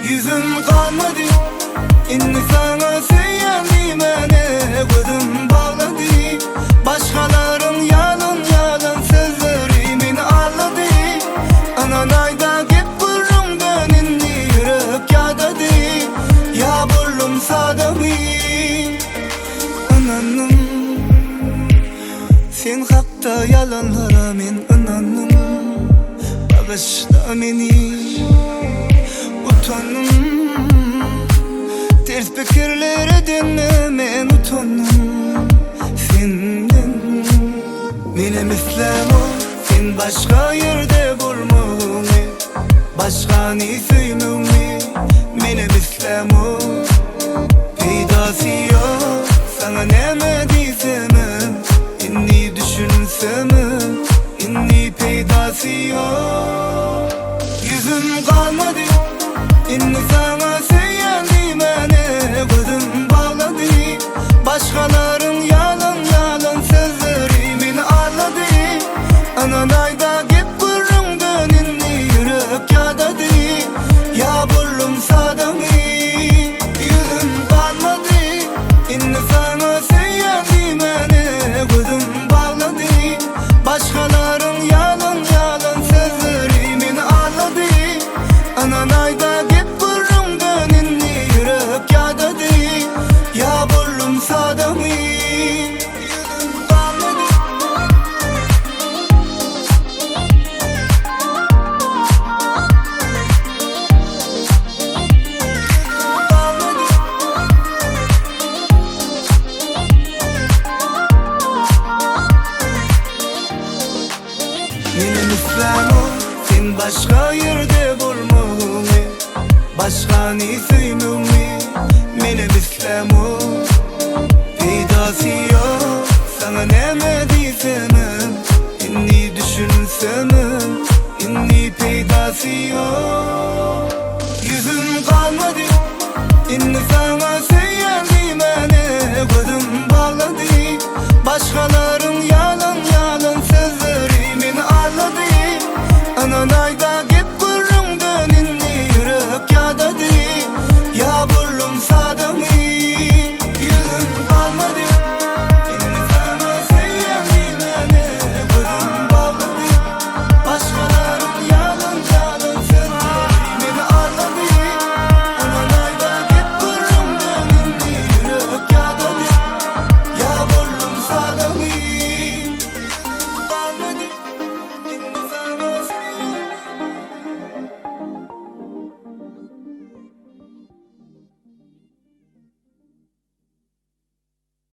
Yüzüm kalmadı, inni sana söyleyemeyene gözüm bağladı. Başkaların yalan yalan sözlerimin ağladı. Ananayda git burumdan inni yürek yağdadı. Ya burlum sadamı ananım, sen hakta yalanlara men inanım. Bağışla beni, utanım. Ters fikirlere dinle, men utanım senden. Benim İslam'ı sen başka yerde bulmamı, başka ne söymemi. Benim İslam'ı peydası yok, sana neme diysem, inni düşünsem, inni peydası yok. Yüzüm kalmadı, inni sana söyleyemeyene gözüm bağladı. Başkaların yalan yalan sözlerimin ağladı. Ananayda git burumdan inni yürek yağdadı. Ya burlum sadamı, yüzüm kalmadı, inni sana söyleyemeyene gözüm bağladı. Başkaların yalan yalan sözlerimin ağladı. Ananayda git burumdan inni yürek yağdadı. Ya burlum sadamı, yüzüm kalmadı. Benim İslam'ım sen başka yerde bulmamı, başka ne söymemi. Benim İslam'ım